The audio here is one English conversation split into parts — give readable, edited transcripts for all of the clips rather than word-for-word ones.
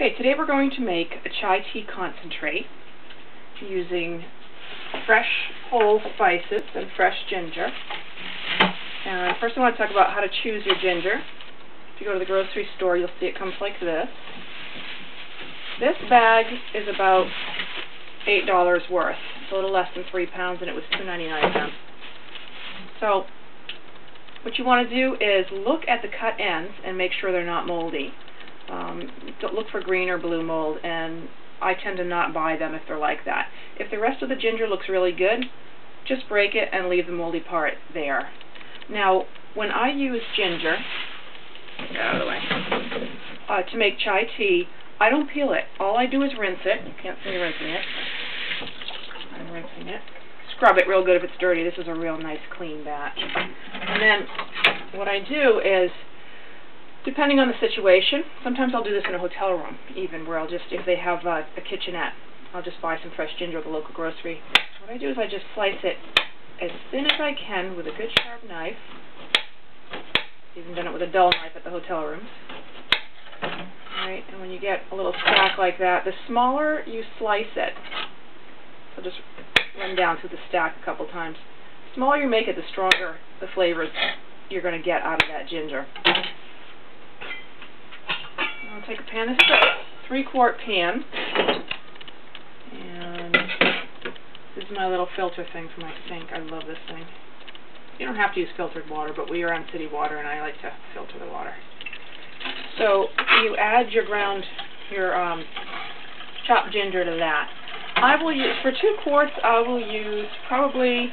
Okay, today we're going to make a chai tea concentrate using fresh whole spices and fresh ginger. And first I want to talk about how to choose your ginger. If you go to the grocery store, you'll see it comes like this. This bag is about $8 worth. It's a little less than 3 pounds, and it was $2.99. So what you want to do is look at the cut ends and make sure they're not moldy. Don't look for green or blue mold, and I tend to not buy them if they're like that. If the rest of the ginger looks really good, just break it and leave the moldy part there. Now, when I use ginger, get out of the way, to make chai tea, I don't peel it. All I do is rinse it. You can't see me rinsing it. I'm rinsing it. Scrub it real good if it's dirty. This is a real nice clean batch. And then what I do is, depending on the situation, sometimes I'll do this in a hotel room, even, where I'll just, if they have a kitchenette, I'll just buy some fresh ginger at the local grocery. What I do is I just slice it as thin as I can with a good sharp knife. Even done it with a dull knife at the hotel rooms. Alright, and when you get a little stack like that, the smaller you slice it, so just run down through the stack a couple times. The smaller you make it, the stronger the flavors you're going to get out of that ginger. I'll take a pan, this is a 3-quart pan, and this is my little filter thing for my sink. I love this thing. You don't have to use filtered water, but we are on city water, and I like to filter the water. So you add your chopped ginger to that. I will use, for 2 quarts, I will use probably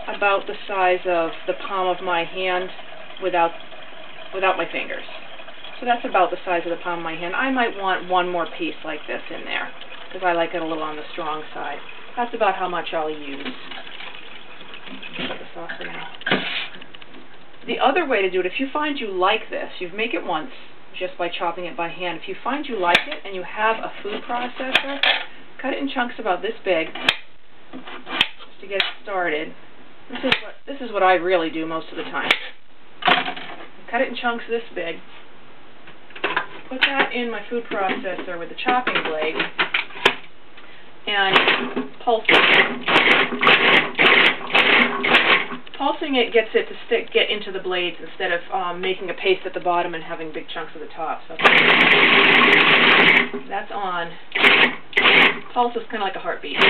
about the size of the palm of my hand without my fingers. So that's about the size of the palm of my hand. I might want one more piece like this in there, because I like it a little on the strong side. That's about how much I'll use. Put this off for now. The other way to do it, if you find you like this, you make it once just by chopping it by hand. If you find you like it and you have a food processor, cut it in chunks about this big just to get it started. This is what I really do most of the time. Cut it in chunks this big. Put that in my food processor with the chopping blade and pulse it. Pulsing it gets it to get into the blades instead of making a paste at the bottom and having big chunks at the top. So that's on. Pulse is kind of like a heartbeat. And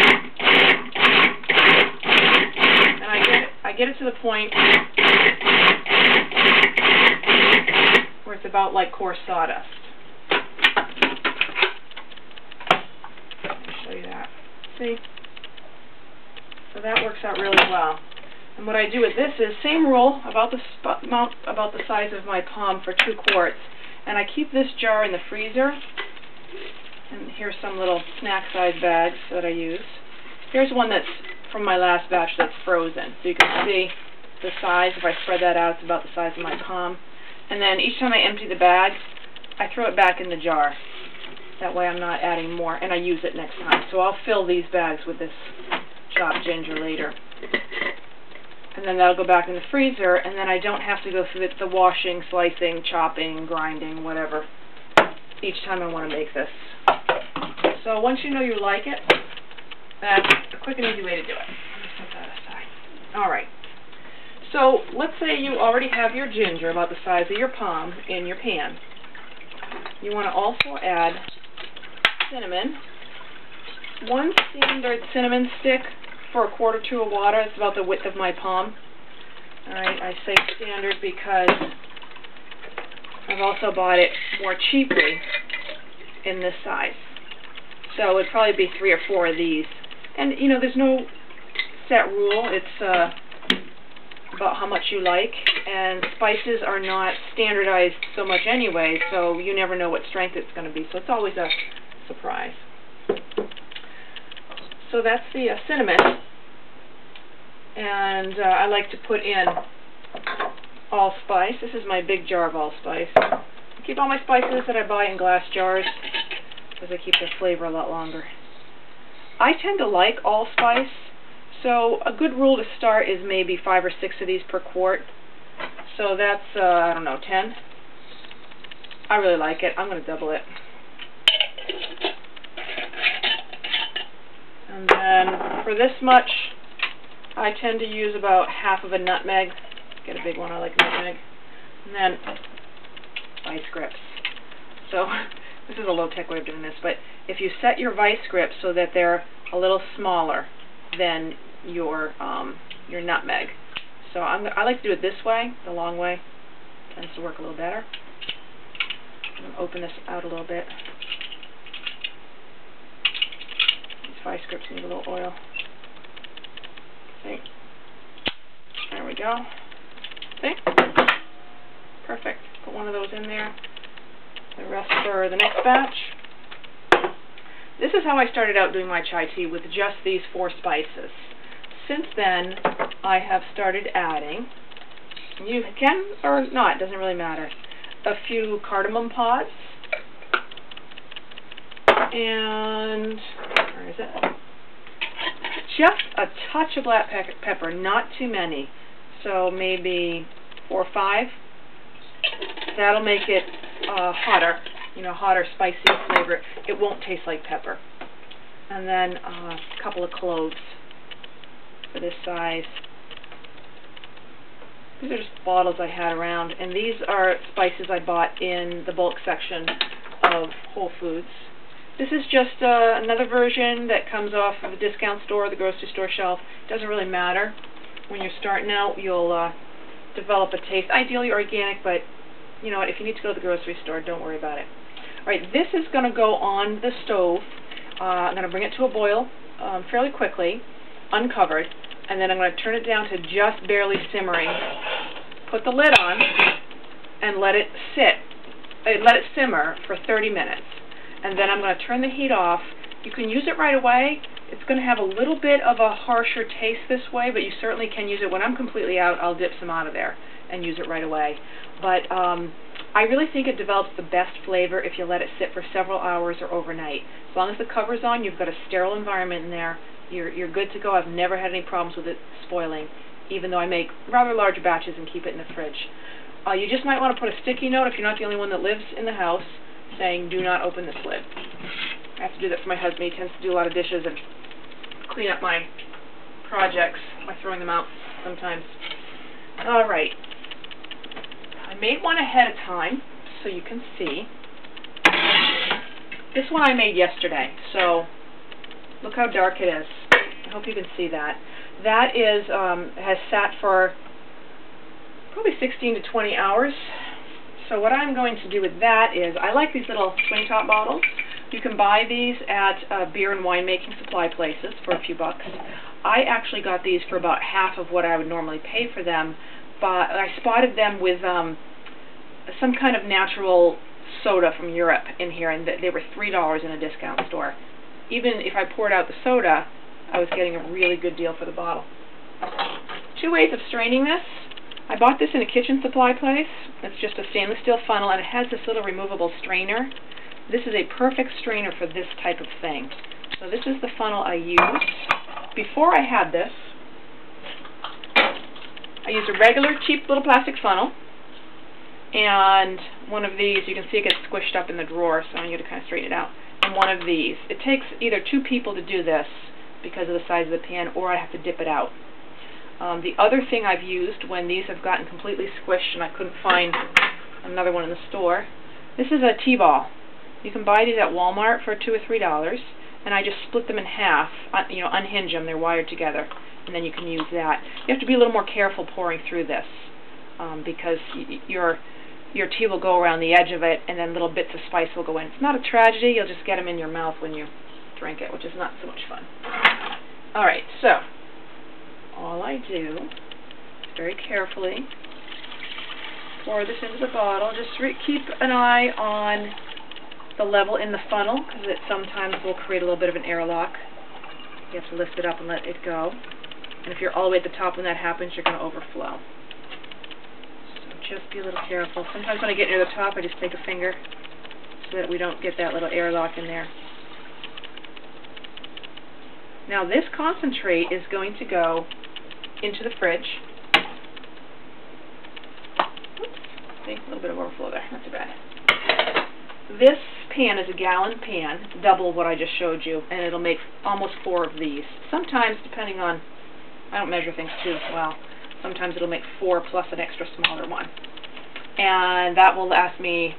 I get it to the point where it's about like coarse sawdust. Show you that. See? So that works out really well. And what I do with this is same rule, about the size of my palm for 2 quarts. And I keep this jar in the freezer. And here's some little snack-size bags that I use. Here's one that's from my last batch that's frozen. So you can see the size. If I spread that out, it's about the size of my palm. And then each time I empty the bag, I throw it back in the jar. That way I'm not adding more, and I use it next time. So I'll fill these bags with this chopped ginger later. And then that'll go back in the freezer, and then I don't have to go through the washing, slicing, chopping, grinding, whatever, each time I want to make this. So once you know you like it, that's a quick and easy way to do it. Let me set that aside. Alright. So let's say you already have your ginger about the size of your palm in your pan. You want to also add cinnamon. 1 standard cinnamon stick for 1/4 to a water. It's about the width of my palm. Alright, I say standard because I've also bought it more cheaply in this size. So it'd probably be 3 or 4 of these. And you know, there's no set rule. It's about how much you like, and spices are not standardized so much anyway, so you never know what strength it's going to be, so it's always a surprise. So that's the cinnamon, and I like to put in allspice. This is my big jar of allspice. I keep all my spices that I buy in glass jars because they keep their flavor a lot longer. I tend to like allspice. So a good rule to start is maybe 5 or 6 of these per quart. So that's, I don't know, 10. I really like it. I'm going to double it. And then for this much, I tend to use about half of a nutmeg. Get a big one, I like nutmeg. And then vice grips. So this is a low-tech way of doing this, but if you set your vice grips so that they're a little smaller than your nutmeg. So I like to do it this way, the long way. Tends to work a little better. I'm going to open this out a little bit. These vice grips need a little oil. See? There we go. See? Perfect. Put one of those in there. The rest for the next batch. This is how I started out doing my chai tea, with just these 4 spices. Since then, I have started adding, you can or not, doesn't really matter, a few cardamom pods, and, where is it? Just a touch of black pepper, not too many, so maybe 4 or 5. That'll make it hotter, hotter, spicy flavor. It won't taste like pepper. And then a couple of cloves for this size. These are just bottles I had around, and these are spices I bought in the bulk section of Whole Foods. This is just another version that comes off of the discount store, the grocery store shelf. It doesn't really matter. When you're starting out, you'll develop a taste. Ideally organic, but you know what, if you need to go to the grocery store, don't worry about it. Alright, this is going to go on the stove. I'm going to bring it to a boil fairly quickly, uncovered, and then I'm going to turn it down to just barely simmering. Put the lid on and let it simmer for 30 minutes. And then I'm going to turn the heat off. You can use it right away. It's going to have a little bit of a harsher taste this way, but you certainly can use it. When I'm completely out, I'll dip some out of there and use it right away. But I really think it develops the best flavor if you let it sit for several hours or overnight. As long as the cover's on, you've got a sterile environment in there, you're good to go. I've never had any problems with it spoiling, even though I make rather large batches and keep it in the fridge. You just might want to put a sticky note, if you're not the only one that lives in the house, saying do not open this lid. I have to do that for my husband. He tends to do a lot of dishes and clean up my projects by throwing them out sometimes. Alright. I made one ahead of time so you can see. This one I made yesterday, so look how dark it is. I hope you can see that. That is has sat for probably 16 to 20 hours. So what I'm going to do with that is, I like these little swing top bottles. You can buy these at beer and winemaking supply places for a few bucks. I actually got these for about half of what I would normally pay for them, but I spotted them with some kind of natural soda from Europe in here, and they were $3 in a discount store. Even if I poured out the soda, I was getting a really good deal for the bottle. 2 ways of straining this. I bought this in a kitchen supply place. It's just a stainless steel funnel, and it has this little removable strainer. This is a perfect strainer for this type of thing. So this is the funnel I used. Before I had this, I used a regular cheap little plastic funnel, and one of these, you can see it gets squished up in the drawer, so I need to kind of straighten it out, and one of these. It takes either 2 people to do this because of the size of the pan, or I have to dip it out. The other thing I've used when these have gotten completely squished and I couldn't find another one in the store, this is a T-ball. You can buy these at Walmart for $2 or $3, and I just split them in half, unhinge them, they're wired together, and then you can use that. You have to be a little more careful pouring through this, because your tea will go around the edge of it, and then little bits of spice will go in. It's not a tragedy, you'll just get them in your mouth when you drink it, which is not so much fun. Alright, so all I do is very carefully pour this into the bottle. Just keep an eye on the level in the funnel, because it sometimes will create a little bit of an airlock. You have to lift it up and let it go. And if you're all the way at the top when that happens, you're going to overflow. So just be a little careful. Sometimes when I get near the top, I just take a finger so that we don't get that little airlock in there. Now this concentrate is going to go into the fridge. Oops, see, a little bit of overflow there, not too bad. This pan is a gallon pan, double what I just showed you, and it'll make almost 4 of these. Sometimes, depending on, I don't measure things too well, sometimes it'll make 4 plus an extra smaller one. And that will last me,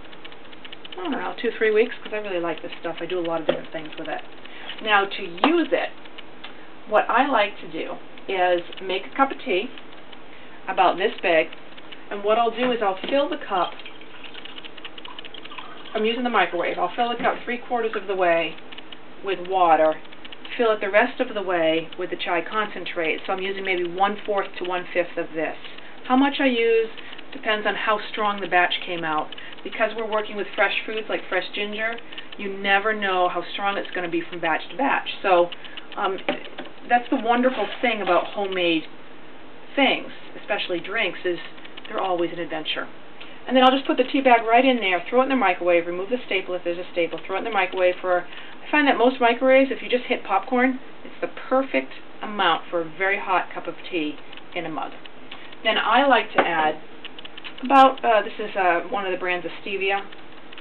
I don't know, 2-3 weeks, because I really like this stuff. I do a lot of different things with it. Now, to use it, what I like to do is make a cup of tea about this big, and what I'll do is I'll fill the cup, I'm using the microwave, I'll fill the cup 3/4 of the way with water, fill it the rest of the way with the chai concentrate, so I'm using maybe 1/4 to 1/5 of this. How much I use depends on how strong the batch came out. Because we're working with fresh foods like fresh ginger, you never know how strong it's going to be from batch to batch. So that's the wonderful thing about homemade things, especially drinks, is they're always an adventure. And then I'll just put the tea bag right in there, throw it in the microwave, remove the staple if there's a staple, throw it in the microwave for, I find that most microwaves, if you just hit popcorn, it's the perfect amount for a very hot cup of tea in a mug. Then I like to add about, this is one of the brands of stevia,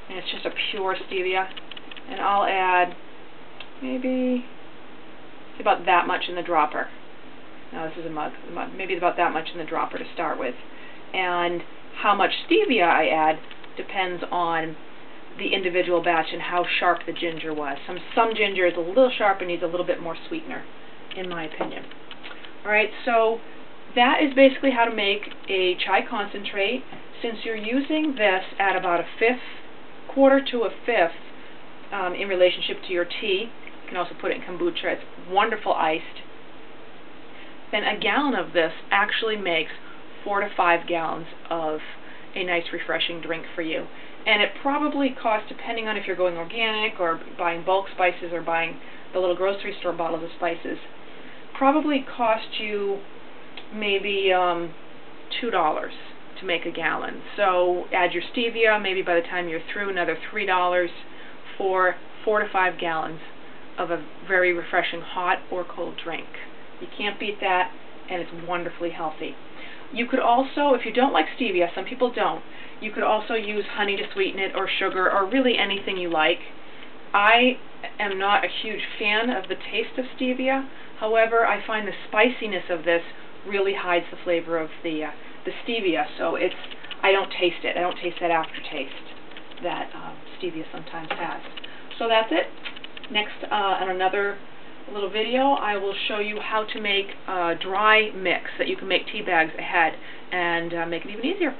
and it's just a pure stevia, and I'll add maybe about that much in the dropper. Now this is a mug, maybe about that much in the dropper to start with. And how much stevia I add depends on the individual batch and how sharp the ginger was. Some ginger is a little sharp and needs a little bit more sweetener, in my opinion. Alright, so that is basically how to make a chai concentrate. Since you're using this at about 1/4 to 1/5 in relationship to your tea, you can also put it in kombucha, it's wonderful iced, then a gallon of this actually makes 4 to 5 gallons of a nice refreshing drink for you. And it probably costs, depending on if you're going organic or buying bulk spices or buying the little grocery store bottles of spices, probably cost you maybe $2 to make a gallon. So add your stevia, maybe by the time you're through, another $3 for 4 to 5 gallons of a very refreshing hot or cold drink. You can't beat that, and it's wonderfully healthy. You could also, if you don't like stevia, some people don't, you could also use honey to sweeten it, or sugar, or really anything you like. I am not a huge fan of the taste of stevia. However, I find the spiciness of this really hides the flavor of the stevia, so I don't taste it. I don't taste that aftertaste that stevia sometimes has. So that's it. Next, on another little video, I will show you how to make a dry mix that you can make tea bags ahead and make it even easier.